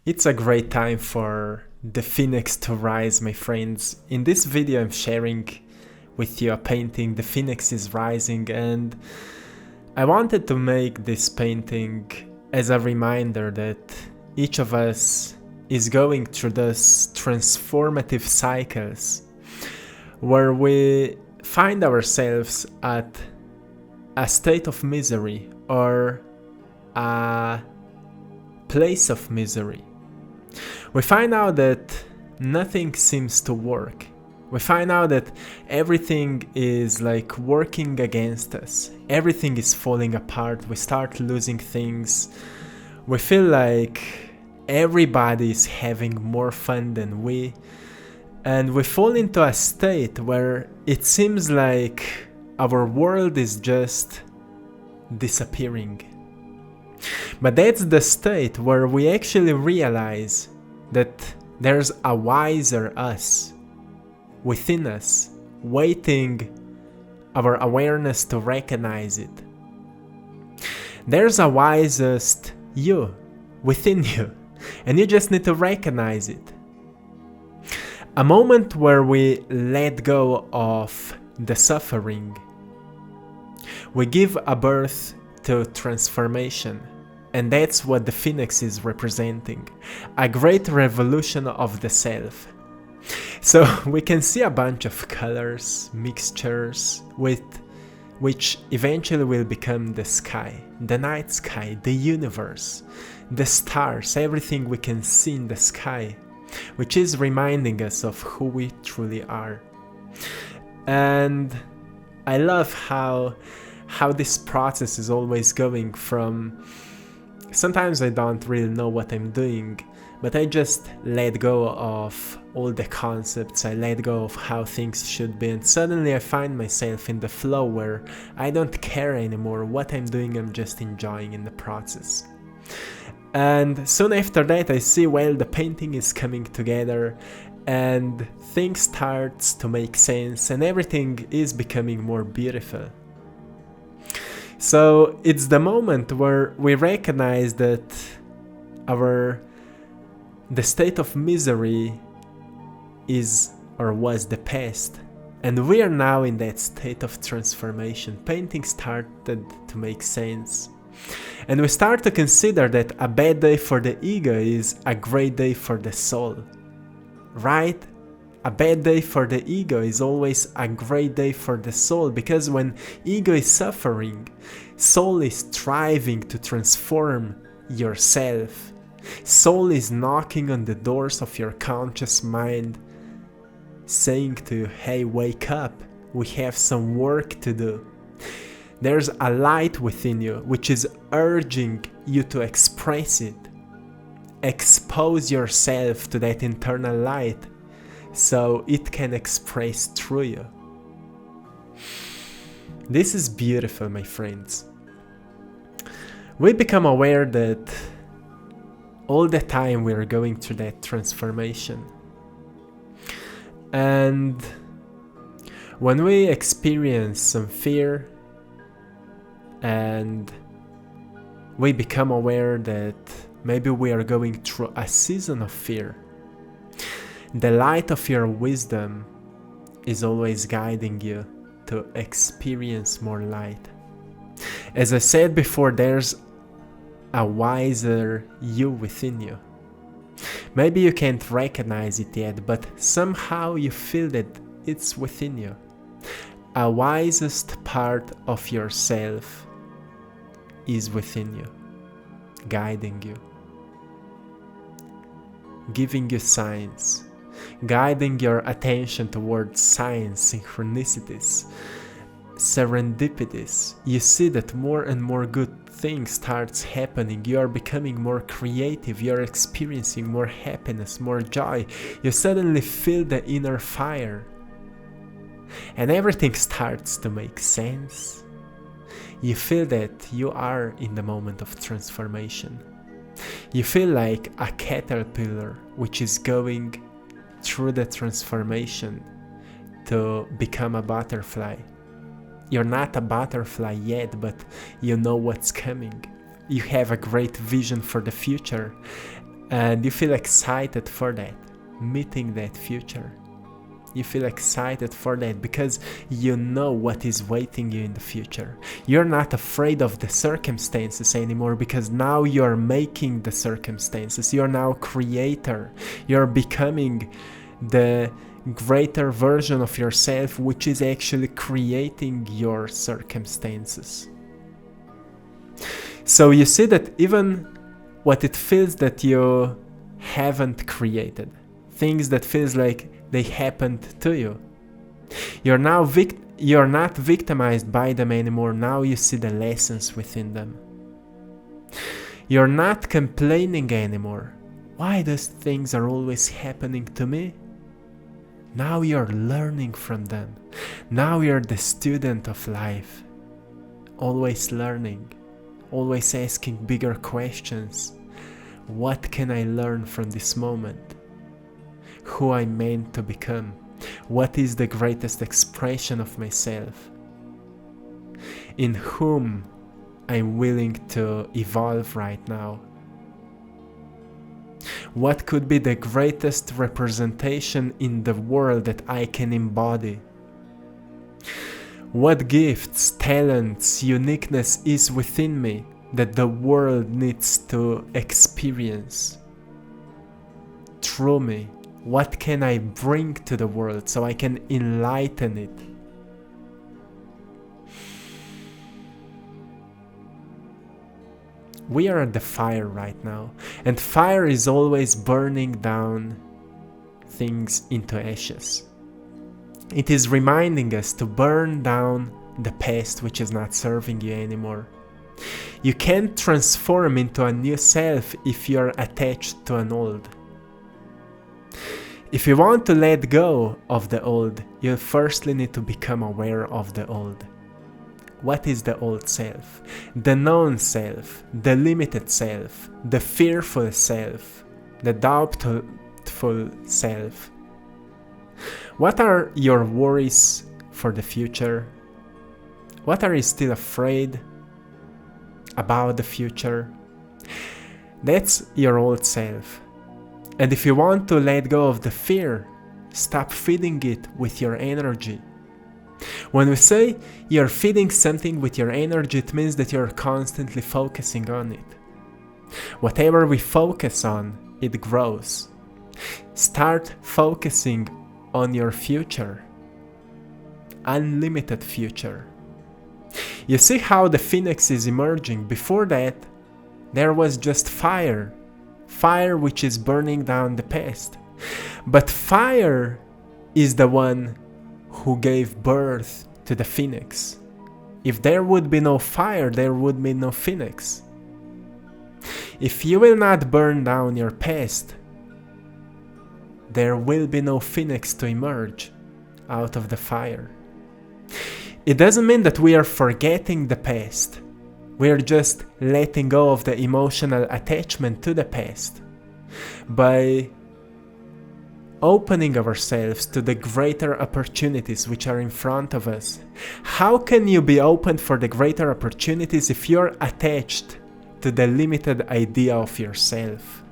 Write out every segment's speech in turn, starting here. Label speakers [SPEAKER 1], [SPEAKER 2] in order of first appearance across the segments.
[SPEAKER 1] It's a great time for the phoenix to rise, my friends. In this video I'm sharing with you a painting, The Phoenix is Rising, and I wanted to make this painting as a reminder that each of us is going through those transformative cycles where we find ourselves at a state of misery or a place of misery. We find out that nothing seems to work. We find out that everything is like working against us. Everything is falling apart. We start losing things. We feel like everybody is having more fun than we. And we fall into a state where it seems like our world is just disappearing. But that's the state where we actually realize that there's a wiser us within us, waiting our awareness to recognize it. There's a wisest you within you, and you just need to recognize it. A moment where we let go of the suffering. We give a birth to transformation. And that's what the phoenix is representing, a great revolution of the self. So we can see a bunch of colors, mixtures, which eventually will become the sky, the night sky, the universe, the stars, everything we can see in the sky, which is reminding us of who we truly are. And I love how this process is always going from sometimes I don't really know what I'm doing, but I just let go of all the concepts, I let go of how things should be, and suddenly I find myself in the flow where I don't care anymore what I'm doing, I'm just enjoying in the process. And soon after that I see, well, the painting is coming together and things starts to make sense and everything is becoming more beautiful. So it's the moment where we recognize that the state of misery is or was the past, and we are now in that state of transformation. Painting started to make sense, and we start to consider that a bad day for the ego is a great day for the soul, right? A bad day for the ego is always a great day for the soul, because when ego is suffering, soul is striving to transform yourself. Soul is knocking on the doors of your conscious mind, saying to you, hey, wake up, we have some work to do. There's a light within you which is urging you to express it. Expose yourself to that internal light, so it can express through you. This is beautiful, my friends. We become aware that all the time we are going through that transformation. And when we experience some fear and we become aware that maybe we are going through a season of fear, the light of your wisdom is always guiding you to experience more light. As I said before, there's a wiser you within you. Maybe you can't recognize it yet, but somehow you feel that it's within you. A wisest part of yourself is within you, guiding you, giving you signs, guiding your attention towards signs, synchronicities, serendipities. You see that more and more good things starts happening. You are becoming more creative, you are experiencing more happiness, more joy. You suddenly feel the inner fire and everything starts to make sense. You feel that you are in the moment of transformation. You feel like a caterpillar which is going through the transformation to become a butterfly. You're not a butterfly yet, but you know what's coming. You have a great vision for the future, And you feel excited for that, meeting that future. You feel excited for that because you know what is waiting you in the future. You're not afraid of the circumstances anymore because now you're making the circumstances. You're now creator. You're becoming the greater version of yourself, which is actually creating your circumstances. So you see that even what it feels that you haven't created, things that feels like they happened to you, you're not victimized by them anymore. Now you see the lessons within them. You're not complaining anymore. Why those things are always happening to me? Now you're learning from them. Now you're the student of life, always learning, always asking bigger questions. What can I learn from this moment? Who I'm meant to become? What is the greatest expression of myself? In whom I'm willing to evolve right now? What could be the greatest representation in the world that I can embody? What gifts, talents, uniqueness is within me that the world needs to experience through me? What can I bring to the world so I can enlighten it? We are at the fire right now, and fire is always burning down things into ashes. It is reminding us to burn down the past which is not serving you anymore. You can't transform into a new self if you're attached to an old. If you want to let go of the old, you firstly need to become aware of the old. What is the old self? The known self, the limited self, the fearful self, the doubtful self. What are your worries for the future? What are you still afraid about the future? That's your old self. And if you want to let go of the fear, stop feeding it with your energy. When we say you're feeding something with your energy, it means that you're constantly focusing on it. Whatever we focus on, it grows. Start focusing on your future. Unlimited future. You see how the phoenix is emerging. Before that, there was just fire. Fire which is burning down the past. But fire is the one who gave birth to the phoenix. If there would be no fire, there would be no phoenix. If you will not burn down your past, there will be no phoenix to emerge out of the fire. It doesn't mean that we are forgetting the past. We are just letting go of the emotional attachment to the past. By opening ourselves to the greater opportunities which are in front of us. How can you be open for the greater opportunities if you're attached to the limited idea of yourself?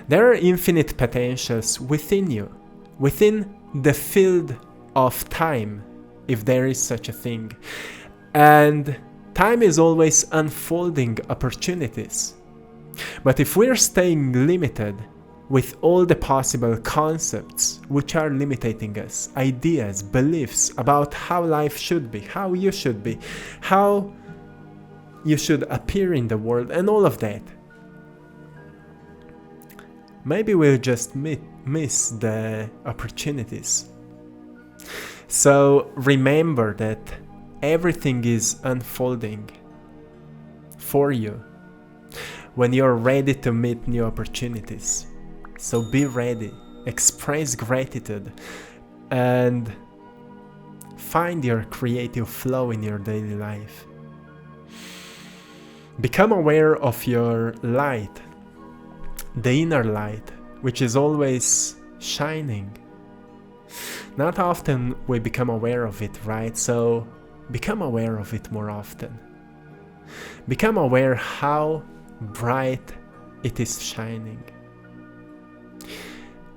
[SPEAKER 1] There are infinite potentials within you, within the field of time, if there is such a thing. And time is always unfolding opportunities. But if we're staying limited with all the possible concepts which are limiting us, ideas, beliefs about how life should be, how you should be, how you should appear in the world, and all of that, maybe we'll just miss the opportunities. So remember that everything is unfolding for you when you're ready to meet new opportunities. So be ready, express gratitude, and find your creative flow in your daily life. Become aware of your light, the inner light, which is always shining. Not often we become aware of it, right? So become aware of it more often. Become aware how bright it is shining.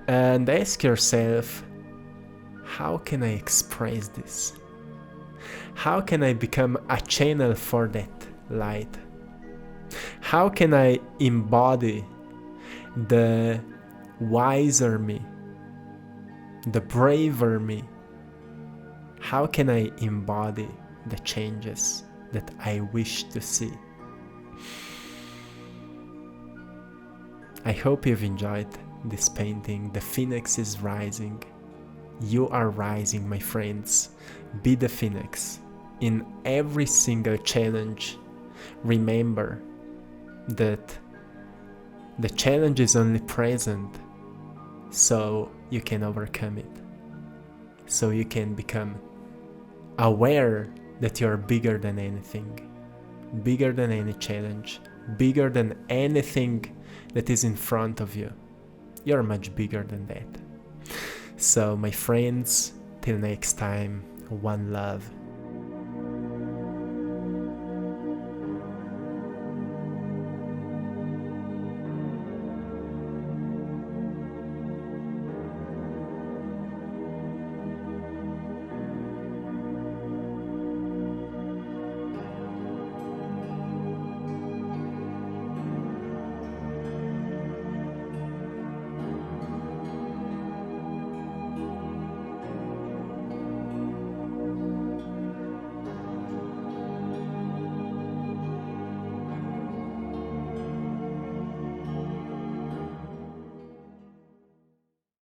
[SPEAKER 1] And ask yourself, how can I express this? How can I become a channel for that light? How can I embody the wiser me, the braver me? How can I embody the changes that I wish to see? I hope you've enjoyed this painting. The phoenix is rising. You are rising, my friends. Be the phoenix. In every single challenge, remember that the challenge is only present so you can overcome it. So you can become aware that you are bigger than anything, bigger than any challenge, bigger than anything that is in front of you. You're much bigger than that. So my friends, till next time, one love.